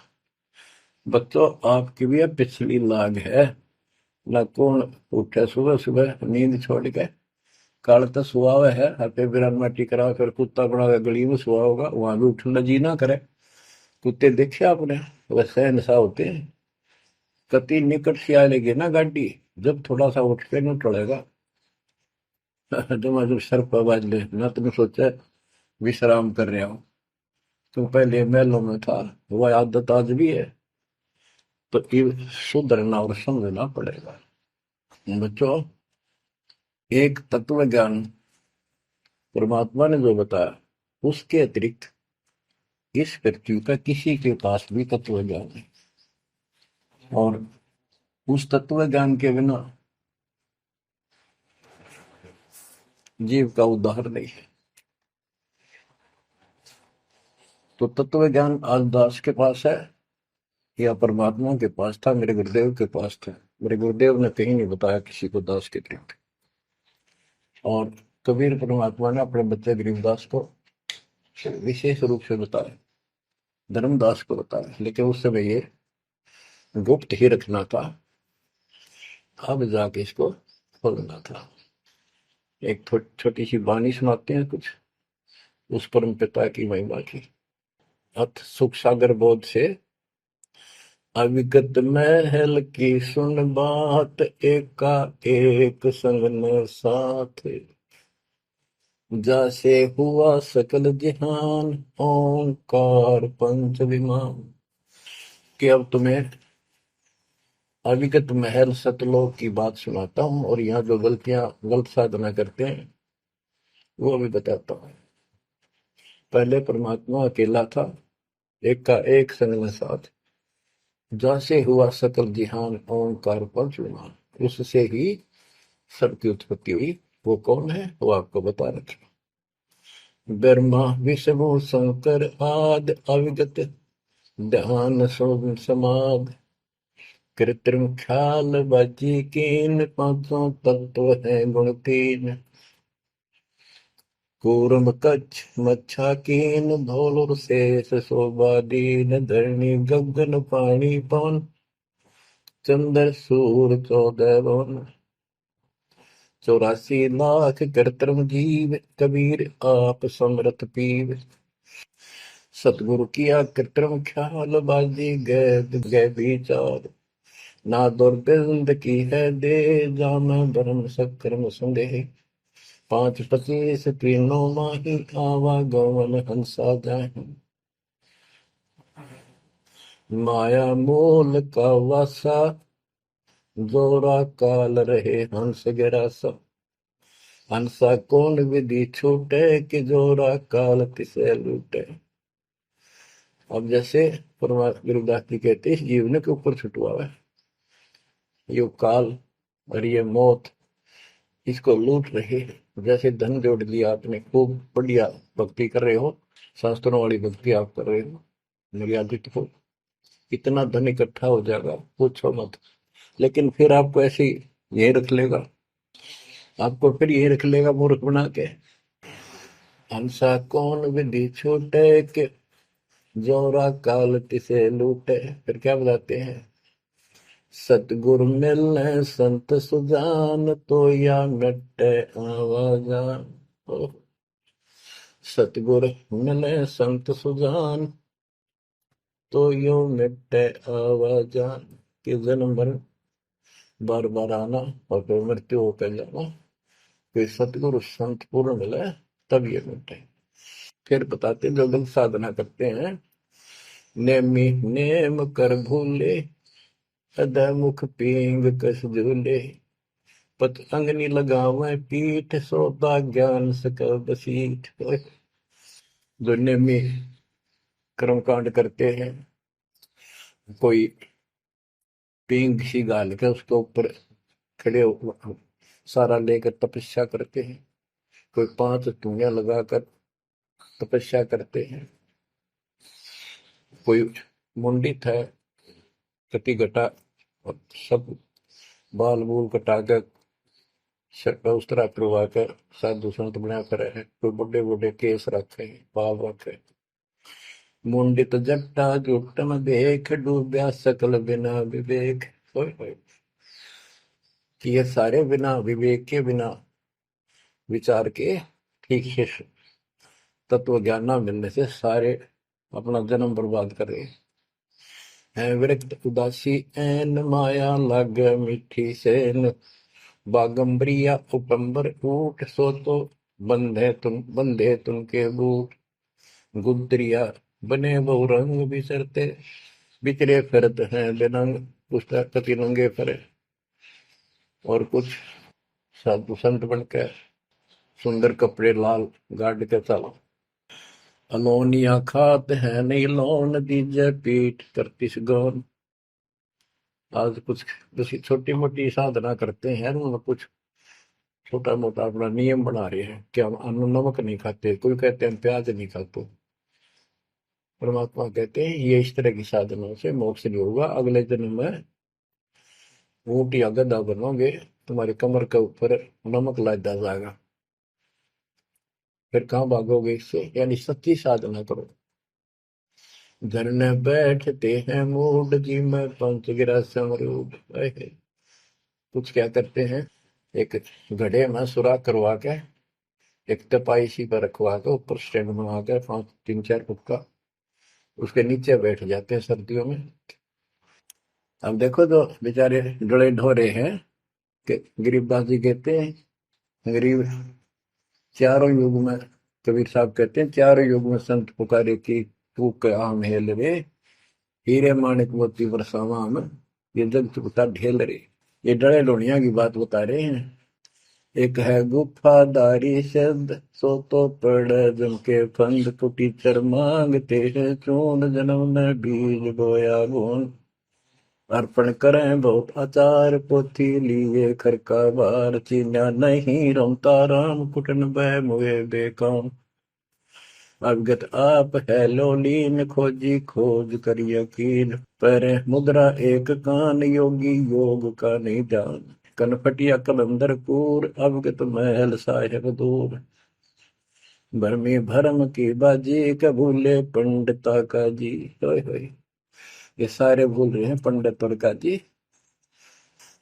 बच्चों आपकी भी अब पिछली लाग है ना। कौन उठे सुबह सुबह नींद छोड़ के, कल तो सुहावे है हते बिरान माटी करा फिर कुत्ता बना के गली में सुहा होगा, वहां भी उठना जी ना करे। कुत्ते देखे आपने, वैसे नशा होते हैं। कति निकट से आ लेगी ना गाड़ी, जब थोड़ा सा उठ के न टलेगा जब सर पर बाज ले ना, तुम सोचा विश्राम कर रहा हूं। तुम पहले महलों में था, वह आदत आज भी है, तो ये सुधरना और समझना पड़ेगा। बच्चों एक तत्व ज्ञान परमात्मा ने जो बताया, उसके अतिरिक्त इस पृथ्वी पर किसी के पास भी तत्व ज्ञान है, और उस तत्व ज्ञान के बिना जीव का उद्धार नहीं है। तो तत्व ज्ञान आज दास के पास है या परमात्मा के पास था? मेरे गुरुदेव के पास था। मेरे गुरुदेव ने कहीं नहीं बताया किसी को दास के अतिरिक्त। और कबीर परमात्मा ने अपने बच्चे गरीबदास को विशेष रूप से बताया, धर्मदास को बताया, लेकिन उस समय ये गुप्त ही रखना था, अब जाके इसको खोलना था। एक छोटी सी वाणी सुनाते हैं कुछ उस परम पिता की महिमा की। अथ सुख सागर बोध से अविगत महल की सुन बात, एका एक संग न साथ, जैसे हुआ सकल जहान, ओंकार पंच विमान। कि अब तुम्हें अविगत महल सतलोक की बात सुनाता हूं, और यहाँ जो गलत साधना करते हैं वो भी बताता हूं। पहले परमात्मा अकेला था, एक का एक संग में साथ, जैसे हुआ सकल जिहान, ओंकार पंच विमान। उससे ही सबकी उत्पत्ति हुई। वो कौन है वो आपको बता रखा। ब्रह्मा विष्णु शंकर आदि अविगत, ध्यान समाध, कृत्रिम ख्याल बाजी कीन, पांचों तत्व है गुण तीन। कूर्म कच्छ मच्छा कीन, धौल और शेष शोभा दीन, धरणी गगन पानी पवन, चंद्र सूर 14 भवन। 84 लाख कृत्रिम जीव, कबीर आप समरथ पीव। सतगुरु किया कृत्रिम ख्याल बाजी, गए विचार, ना दुर्बिंद की है दे, जाना धर्म सक्रम संदेह। 5-25 तीनों माही, आवा गवन हंसा जाहि। माया मूल का वासा, जोरा काल रहे हंस गिरासा। हंसा कौन विधि छूटे, कि जोरा काल तिसे लूटे। अब जैसे गुरुदास जी कहते हैं, जीवन के ऊपर छुटवा है ये काल और ये मौत, इसको लूट रहे हैं। जैसे धन जोड़ लिया आपने, खूब बढ़िया भक्ति कर रहे हो, शास्त्रों वाली भक्ति आप कर रहे हो, मर्यादित हो, इतना धन इकट्ठा हो जाएगा पूछो मत। लेकिन फिर आपको ऐसे यही रख लेगा, आपको फिर यही रख लेगा मूर्ख बना के। हंसा कौन विधि छूटे, के जोरा काल तिसे लूटे। फिर क्या बताते हैं, सतगुरु मिलने संत सुजान, तो या मिटे आवाजान। सतगुरु मिले संत सुजान, तो यो मिटे आवाजान। कि जन्म मरण बार बार आना और फिर मृत्यु होकर जाना, फिर सतगुरु संत पूर्ण मिले तब ये मिटे। फिर बताते जो लोग साधना करते हैं, नेमी नेम कर भूले, अदय मुख पींग कस झूले। पतंगनी लगावे पीठ, सोता ज्ञान सकल बसीठ। जो नेमी कर्मकांड करते हैं, कोई पींग सी गाल के उसके ऊपर खड़े सारा लेकर तपस्या करते हैं, कोई 5 धुनिया लगाकर तपस्या करते हैं, कोई मुंडित है, कति घटा, और सब बाल बूल कटा कर शर्ट उस तरह करवा कर साधु संत बना कर है, कोई बड़े बड़े केस रखे, बाल रखे। मुंडित जट्टा जुटन देख, डूबया सकल बिना विवेक। होय होय। कि ये सारे बिना विवेक के, बिना विचार के, ठीक से तत्व ज्ञान ना मिलने से सारे अपना जन्म बर्बाद कर रहे हैं। विरक्त उदासी एन माया लग, मीठी सेन बागंबरिया उपंबर ऊट, सो तो बंधे तुम के बूट। गुदरिया बने बहु रंग बिसरते, बिचरे फिरत हैं बेनंग। पुस्तक कति नंगे फिरे, और कुछ साधु संत बनकर सुंदर कपड़े लाल गाड़ के चलो। अलोनिया खात है नहीं लोन, दीजे पीठ करतिस गौन। आज कुछ छोटी मोटी साधना करते हैं, उनमें कुछ छोटा मोटा अपना नियम बना रहे हैं कि हम अन्न नमक नहीं खाते, कोई कहते हैं प्याज नहीं खाते। परमात्मा कहते हैं ये इस तरह की साधनों से मोक्ष नहीं होगा, अगले जन्म में ऊंट या गधा बनोगे, तुम्हारी कमर के ऊपर नमक लादा जाएगा, फिर कहाँ भागोगे इससे। यानी सच्ची साधना करो। घर में बैठते हैं मूड जी में, पंच गिरा समरूप। कुछ क्या करते हैं, एक घड़े में सुराख करवा के, एक तपाई सी पर रखवा के, ऊपर स्टैंड बनवा के 3-4 फुट का, उसके नीचे बैठ जाते हैं सर्दियों में। अब देखो तो बेचारे डोले ढोरे हैं कि गरीबदास जी कहते हैं, गरीब चारों युग में, कबीर साहब कहते हैं चारों युग में संत पुकारे की, तू आम हेल रे, हीरे माणिक मोती बरसावा हम, ये जग चुकता ढेल रे। ये डरे लोनिया की बात बता रहे हैं। एक है गुफादारी शब्द, सो तो पड़ जम के फंद, कुटी चर मांगते हैं चून, जन्म ने बीज बोया गुण। अर्पण करें बहुत आचार, पोथी लिए खर का बार, चीन्या नहीं रमता राम, कुटन बह मुए बेकाम। अवगत आप है लोलीन, खोजी खोज कर यकीन, पर मुद्रा एक कान, योगी योग का नहीं जान। कनपटिया कलंदर पूर, अवगत महल साहेब दूर। भरमी भरम की बाजी, कबूले पंडिता का जी। होय होय। ये सारे भूल रहे हैं पंडित और का जी।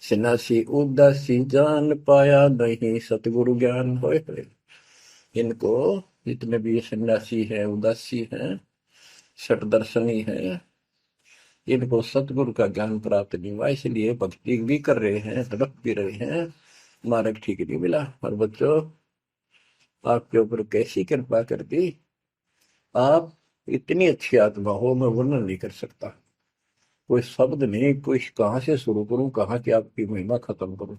सन्यासी उदासी जान, पाया नहीं सतगुरु ज्ञान। होय होय। इनको, जितने भी सन्यासी हैं, उदासी हैं, सठ दर्शनी हैं, इनको सतगुरु का ज्ञान प्राप्त नहीं हुआ, इसलिए भक्ति भी कर रहे हैं, तड़प भी रहे हैं, मार्ग ठीक नहीं मिला। और बच्चों, आपके ऊपर कैसी कृपा कर दी, आप इतनी अच्छी आत्मा हो, मैं वर्णन नहीं कर सकता। कोई शब्द नहीं, कोई कहाँ से शुरू करूं, कहाँ की आपकी महिमा खत्म करूं।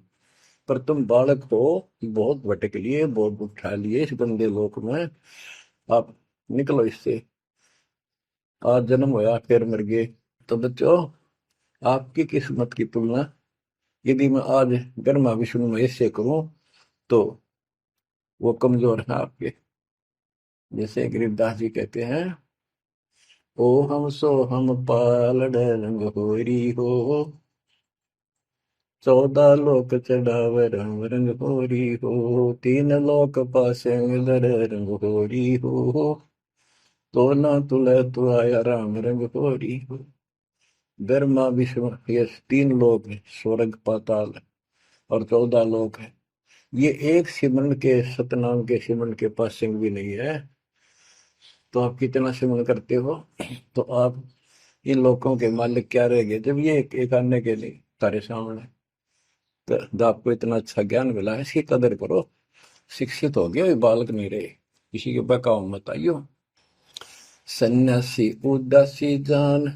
पर तुम बालक हो, बहुत भटक लिए, बहुत उठा लिए इस गंदे लोक में, आप निकलो इससे। आज जन्म होया फिर मर गए। तो बच्चों, आपकी किस्मत की तुलना यदि मैं आज ब्रह्मा विष्णु महेश से करूं, तो वो कमजोर है आपके। जैसे गरीबदास जी कहते हैं, ओ हम सो हम पालड़ रंग होरी हो, 14 लोक चढ़ाव रंग रंग होरी हो, 3 लोक पासे दर रंग होरी हो, तो ना तुले तो आया राम रंग होरी हो। ब्रह्मा विष्णु, ये 3 लोक है, स्वर्ग पाताल और 14 लोक है। ये एक सिमरन के, सतनाम के सिमरन के पास सिंह भी नहीं है। तो आप कितना सिमरन करते हो, तो आप इन लोगों के मालिक क्या रह गए, जब ये एक आने के लिए तारे सामने। तो आपको इतना अच्छा ज्ञान मिला है, इसकी कदर करो। शिक्षित हो गए, बालक नहीं रहे, किसी के बहकाव मत आइयो। सन्यासी उदासी जान,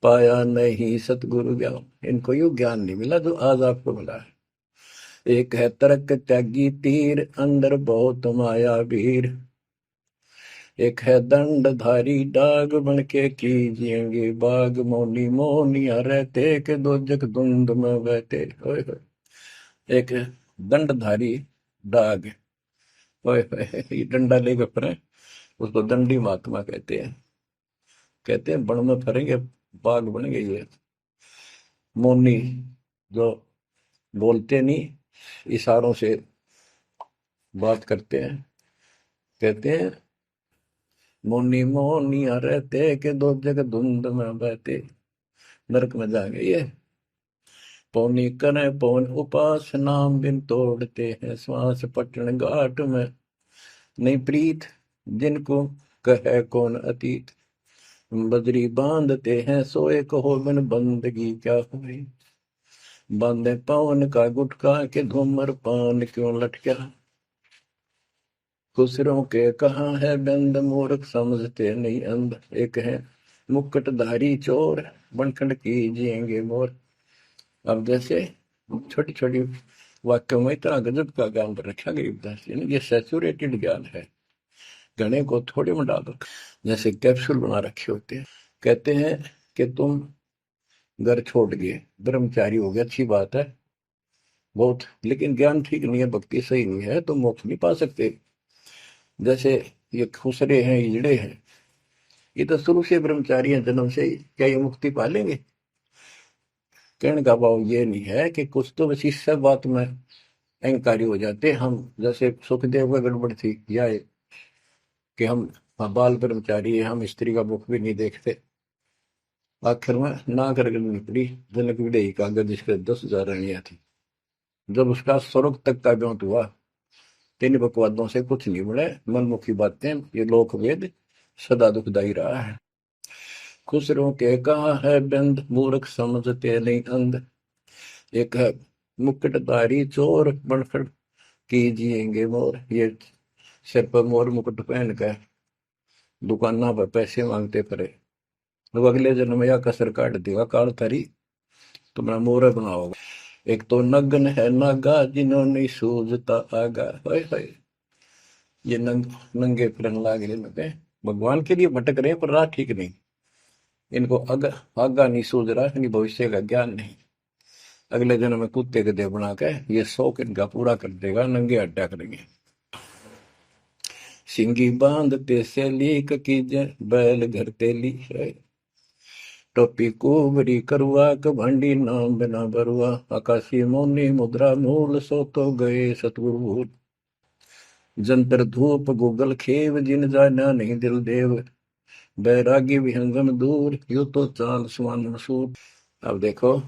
पाया नहीं सतगुरु ज्ञान। इनको यू ज्ञान नहीं मिला जो आज आपको मिला है। एक है तर्क त्यागी तीर, अंदर बहुत माया वीर। एक है दंडधारी डाग, बन के कीजिएंगे बाग, मौनी मोनिया रहते के दो जग धुंध में बहते। ओए होए। एक दंडधारी डाग, ओए होए, ये डंडा लेकर फिरे, उसको दंडी महात्मा कहते हैं। कहते हैं बन में फरेंगे, बाग बन गई है। मौनी जो बोलते नहीं, इशारों से बात करते हैं, कहते हैं मौनी मौनिया रहते के दो जग धुंध में बहते, नरक में जाएंगे ये। पौनी करे पवन उपास नाम बिन तोड़ते हैं श्वास पटन घाट में, नहीं प्रीत जिनको कहे कौन अतीत, बजरी बांधते हैं सोए कहो बिन बंदगी क्या हुई, बांधे पवन का गुटका के धूमर पान क्यों लटका, खुसरों के कहाँ है बंद मूर्ख समझते नहीं अंध, एक है मुकुटधारी चोर बनखंड कीजिएंगे मोर। अब जैसे छोटी छोटी वाक्यों में इतना गजब का ज्ञान रखा गरीबदास जी ने, ये सैचुरेटेड ज्ञान है, गणे को थोड़े में डाल रखा, जैसे कैप्सूल बना रखे होते हैं। कहते हैं कि तुम घर छोड़ गए, ब्रह्मचारी हो गया, अच्छी बात है बहुत, लेकिन ज्ञान ठीक नहीं है, भक्ति सही नहीं है, तो मोक्ष नहीं पा सकते। जैसे ये खुसरे हैं, इजड़े हैं, ये तो शुरू से ब्रह्मचारी हैं जन्म से ही, क्या ये मुक्ति पालेंगे? कहने का भाव ये नहीं है कि कुछ तो बस इस सब बात में अहंकारी हो जाते हम, जैसे सुखदेव में गड़बड़ थी या कि हम बाल ब्रह्मचारी है, हम स्त्री का मुख भी नहीं देखते। आखिर में ना करके निकली जनक विदेही का गद, जिसके 10,000 रानियां थी। जब उसका स्वर्ग तक का ब्योंत हुआ, तीन बकवादों से कुछ नहीं बने, मनमुखी बातें, ये लोक वेद सदा दुखदाई रहा है। खुसरों के कहा है बंद मूर्ख समझते नहीं अंध, एक है मुकुटधारी चोर बनखड़ कीजिएंगे मोर, ये सिर पर मोर मुकुट पहन कर दुकाना पर पैसे मांगते पड़े, तो अगले जन्म में या कसर काट देगा काल तारी, तुम्हारा मोर बनाओगा। एक तो नग्न है नागा जिन्होंने सूझता आगा, हाय ये नंगे फिरन लागे लगे, भगवान के लिए भटक रहे हैं पर राह ठीक नहीं, इनको आगा नहीं सूझ रहा, इनकी भविष्य का ज्ञान नहीं। अगले जन्म में कुत्ते के देह बना के ये शौक इनका पूरा कर देगा, नंगे अड्डा करेंगे। सिंगी बांधते से लीक की बैल घर तेली है, टोपी कुबरी करुआ कभंडी नाम बिना बरुआ, आकाशी मौनी मुद्रा मूल सो तो गए सतगुरु भूल, जंतर धूप गूगल खेव जिन जाना नहीं दिल देव, बैरागी विहंगम दूर यू तो चाल सुमान मसूर। अब देखो,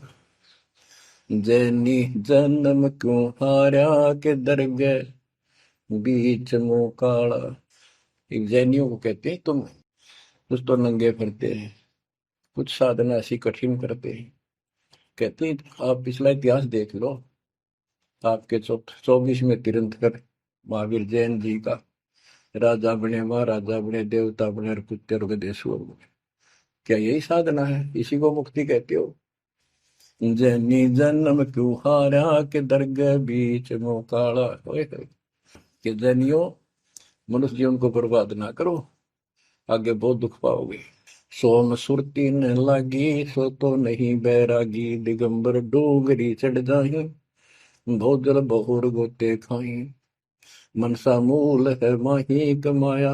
जैनी जन्म क्यों हारा के दरगे बीच मुंह काला, एक जैनियों को कहते हैं तुम कुछ तो नंगे फिरते हैं, कुछ साधना ऐसी कठिन करते हैं। कहते हैं आप पिछला इतिहास देख लो, आपके 24वें तीर्थंकर महावीर जैन जी का, राजा बने, महाराजा बने, देवता बने और कुत्ते और गधेश्वर बने, क्या यही साधना है? इसी को मुक्ति कहते हो? जैनी जन्म क्यों हारा के दरगाह बीच मुंह काला, कि जैनियों मनुष्य जीवन को बर्बाद ना करो, आगे बहुत दुख पाओगे। सोम सुरती न लागी सो तो नहीं बैरागी, दिगंबर डोगरी चढ़ जाही भोजल बहुर गोते खाई, मनसा मूल है माही कमाया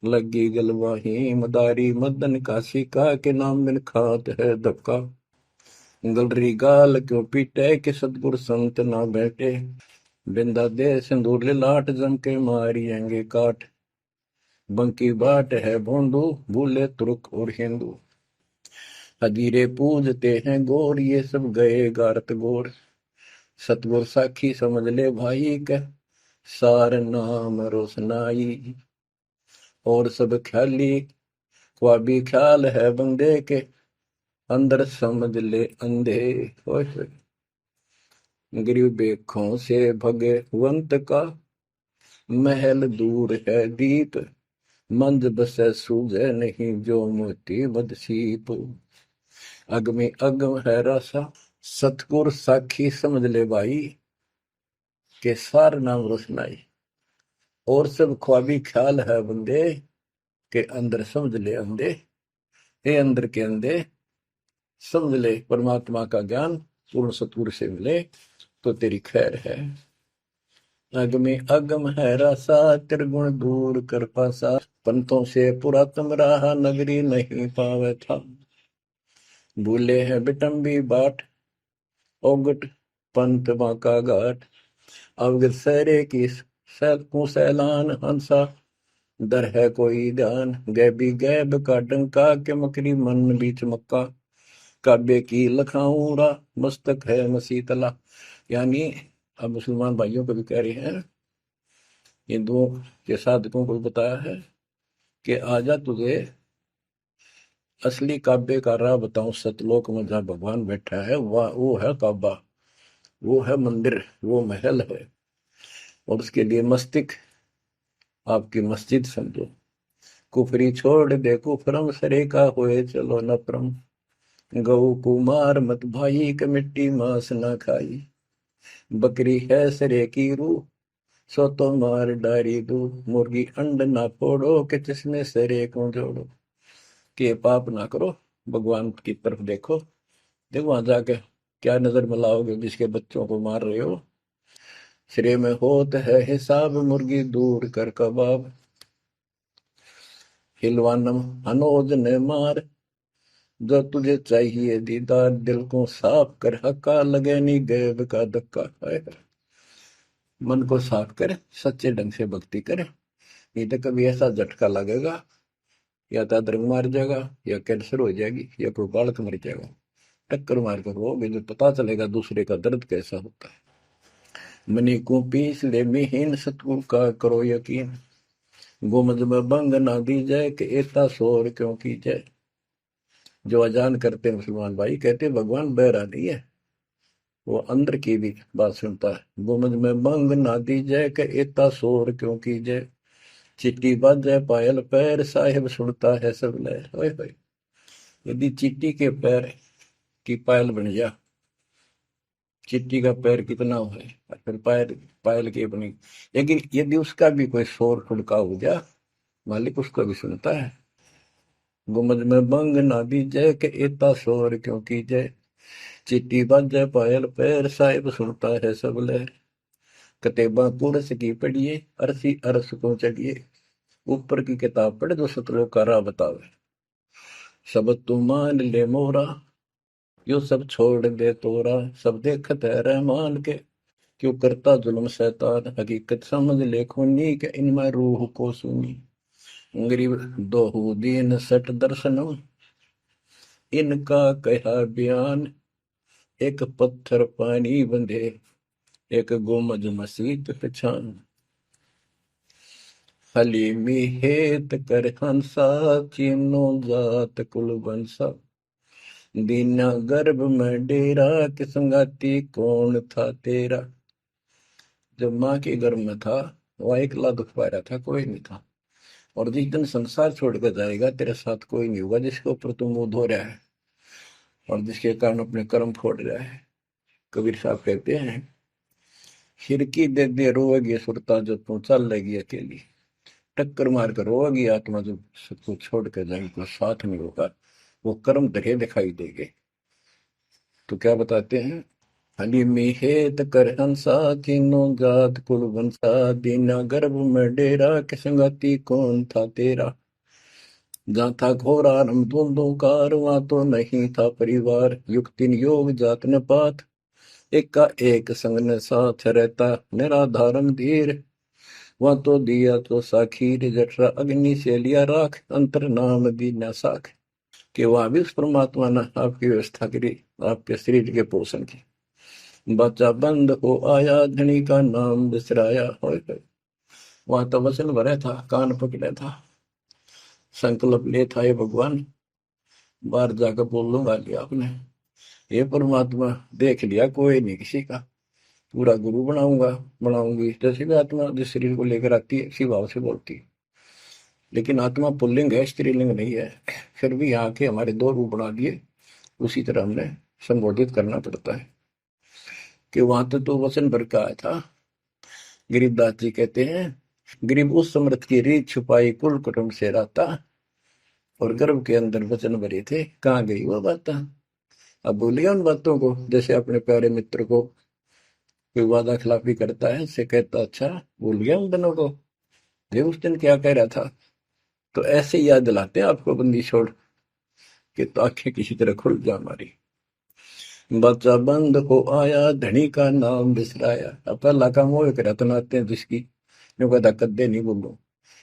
लगी गलवाही, मदारी मदन काशी का के नाम बिन खात है धक्का, गलरी गाल क्यों पीटे के सतगुर संत ना बैठे, बिंदा दे सिंदूर लाट जम के मारियेंगे काट, बंकी बाट है भोंदू भूले तुर्क और हिंदू, हदीरे पूजते हैं गोर ये सब गए गारत गोर, सतगुर साखी समझ ले भाई के सार नाम रोशनाई, और सब ख्याली ख्वाबी ख्याल है बंदे के अंदर समझ ले अंधे, गरीब बेखों से भगवंत का महल दूर है दीप, मंद बसे सूझे नहीं जो मोती बदसीप, अगमी अगम है रसा सतगुर साखी समझ ले भाई के सार नाम रोशनाई, और सब ख्वाबी ख्याल है बंदे के अंदर समझ ले अंधे, हे अंदर के अंधे समझ ले परमात्मा का ज्ञान पूर्ण सतगुरु से मिले तो तेरी खैर है। अगमे अगम है रसा त्रिगुण दूर कर पासा, पंथों से पुरातन रहा, नगरी नहीं पावे था। भूले हैं बिटम्बी बाट, ओगट पंथ बांका घाट। अवगत सहरे की सैलकों सैलान, हंसा दर है कोई ध्यान। गैबी गैब का डंका, के मकरी मन बीच मक्का। काबे की लखाऊरा, मस्तक है मसीतला। यानी अब मुसलमान भाइयों को भी कह रहे हैं, हिंदुओं के साधकों को बताया है कि आजा तुझे असली काबे का राह बताऊं। सतलोक में जहाँ भगवान बैठा है वह वो है काबा, वो है मंदिर, वो महल है। और उसके लिए मस्तिक आपकी मस्जिद समझो। कुफरी छोड़ दे कुफरम, सरे का होए चलो नफरम। गऊ कुमार मत भाई, के मिट्टी मांस ना खाई। बकरी है सरे की रूह, सो तो मार डारी दू। मुर्गी अंड ना फोड़ो, के जिसमें सरे को जोड़ो। के पाप ना करो, भगवान की तरफ देखो। देखो वहां जाके क्या नजर मिलाओगे, जिसके बच्चों को मार रहे हो। श्रेय में होत है हिसाब, मुर्गी दूर कर कबाब। हिलवानम हनोज ने मार, जो तुझे चाहिए दीदार। दिल को साफ कर, हक्का लगे नी गैब का धक्का। मन को साफ कर, सच्चे ढंग से भक्ति करे, नहीं तो कभी ऐसा झटका लगेगा, या तो अदरंग मार जाएगा, या कैंसर हो जाएगी, या कोई बालक मर जाएगा। टक्कर मार कर वो भी पता चलेगा दूसरे का दर्द कैसा होता है। मनी को पीस ले मिहीन, सतगुरु का करो यकीन। गुमज में बंग ना दी जाए, कि एता शोर क्यों की जाए। जो अजान करते मुसलमान भाई कहते भगवान बहरा नहीं है, वो अंदर की भी बात सुनता है। गुमज में बंग ना दी जाए, कि एता शोर क्यों की जाए। चिट्टी बाजे पायल पैर, साहिब सुनता है सब लय। ओए होए, यदि चिट्टी के पैर की पायल बन जा, चिट्टी का पैर कितना है, और फिर पायल पायल की बनी, लेकिन यदि उसका भी कोई शोर खुड़का हो जा, मालिक उसको भी सुनता है। गुमज में बंग ना दी जय, के एता शोर क्यों की जय। चिट्टी बाजे पायल पैर, साहिब सुनता है सब लहर। कतेबा कुरस की पढ़िए, अरसी अरस को चढ़िए। ऊपर की किताब पढ़े जो सतलोक का राह बतावे। सब तू मान ले मोरा, यो सब छोड़ दे तोरा। सब देखत है रहमान के, क्यों करता जुल्म शैतान। हकीकत समझ ले खूनी, के इनमें रूह को सुनी। गरीब दोहू दीन सट दर्शनम, इनका कहा बयान। एक पत्थर पानी बंधे, एक गुमज मसीत पहचान। हलीमी हेत कर हंसा, चीनो जात कुल बंसा। दीना गर्भ में डेरा, कि संगाती कौन था तेरा। जब माँ के गर्भ में था वह अकेला दुख पा रहा था, कोई नहीं था। और जिस दिन संसार छोड़कर जाएगा, तेरे साथ कोई नहीं होगा, जिसके ऊपर तुम मुंह धो रहा है और जिसके कारण अपने कर्म फोड़ रहा है। कबीर साहब कहते हैं, खिड़की दे दे रोएगी सुरता, जो तू चल लेगी अकेली। टक्कर मार कर रोएगी आत्मा, जो सबको छोड़ कर जाएगी, कोई साथ नहीं होगा, वो कर्म धरे दिखाई देंगे। तो क्या बताते हैं, हली मिहेत कर हंसा, तीनों जात कुल वंशा। दीना गर्भ में डेरा, के संगति कौन था तेरा। जहाँ था घोरा रम धुंधुकार, वहां तो नहीं था परिवार। युक्तिन योग जात न पात, एक का एक संग न साथ रहता। निराधारम धीर, वहां तो दिया तो साखीर। जठरा अग्नि से लिया राख, अंतर नाम दीना साख। कि वहां भी उस परमात्मा ने आपकी व्यवस्था करी, आपके शरीर के पोषण की। बच्चा बंद हो आया, धनी का नाम बिसराया। हो वहां तो वचन भरा था, कान पकड़ा था, संकल्प ले था, ये भगवान बाहर जाकर बोल लूंगा लिया आपने। ये परमात्मा देख लिया कोई नहीं किसी का, पूरा गुरु बनाऊंगा बनाऊंगी। जैसे भी आत्मा जिस शरीर को लेकर आती है, इसी भाव से बोलती है। लेकिन आत्मा पुल्लिंग है, स्त्रीलिंग नहीं है। फिर भी यहाँ के हमारे दो रूप बना दिए, उसी तरह हमने संबोधित करना पड़ता है। कि वहां तो वचन भर का आया था। गरीबदास जी कहते हैं, गरीब उस समृद्ध की रीत छुपाई, कुल कुटुंब से रहता। और गर्भ के अंदर वचन भरे थे, कहाँ गई वो बात। अब भूलिए उन बातों को। जैसे अपने प्यारे मित्र को कोई वादा खिलाफी करता है, से कहता अच्छा भूल गया उन दिनों को, ये उस दिन क्या कह रहा था। तो ऐसे याद दिलाते हैं आपको बंदी छोड़ के, तो आंखें किसी तरह खुल जा हमारी। बच्चा बंद हो आया, धनी का नाम बिसराया। अब पहला काम वो एक रत्न आते हैं जिसकी जो कहता कद्दे नहीं बोलो,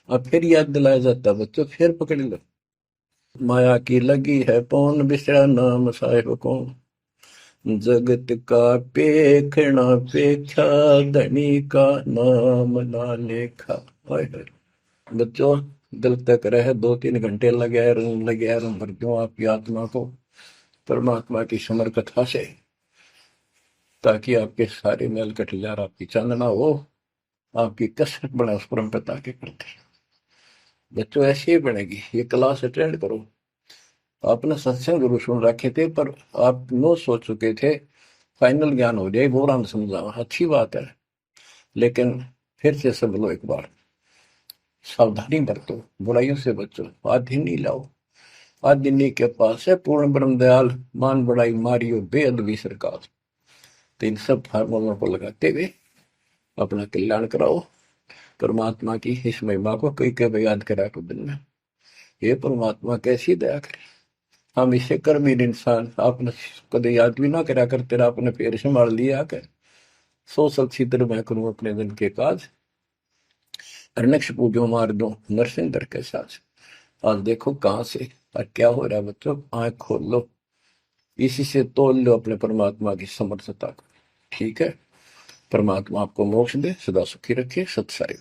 अब फिर याद दिलाया जाता है बच्चों, फिर पकड़ लो। माया की लगी है पौन, बिसरा नाम साहिब कौन। जगत का पेखना पेखा, धनी का नाम ना लेखा। हाय हाय। बच्चों, दिल तक रहे 2-3 घंटे लगे रूम भर क्यों आपकी आत्मा को परमात्मा की समर कथा से, ताकि आपके सारे मेल कट जाए, आपकी चांदना हो, आपकी कसरत बने उस परम पिता के प्रति। बच्चों ऐसी ही बनेगी। ये क्लास अटेंड करो। आपने सत्संग जरूर सुन रखे थे, पर आप नो सोच चुके थे फाइनल ज्ञान हो जाए, बोरा में समझा, अच्छी बात है, लेकिन फिर से सब लो एक बार। सावधानी बरतो, बुराइयों से बचो, आधि नहीं लाओ। आदिनी के पास है पूर्ण ब्रह्म दयाल, मान बड़ाई मारियो बेअदबी सरकार। तो इन सब फार्मूलों को लगाते हुए अपना कल्याण कराओ। परमात्मा की इस महिमा को कई कई याद करा को दिन में, ये परमात्मा कैसी दया करे। हम इसे कर्महीन इंसान, आपने कदे याद भी ना करा कर, तेरा अपने पैर से मार लिया कर। सो सब छिद्र मैं करूं अपने दिन के काज, अरनक्ष पूजो मार दो नरसिंह दर के साथ। आज देखो कहां से और क्या हो रहा है बच्चों, आंख खोल लो, इसी से तोल लो अपने परमात्मा की समर्थता को। ठीक है, परमात्मा आपको मोक्ष दे, सदा सुखी रखे। सत साई।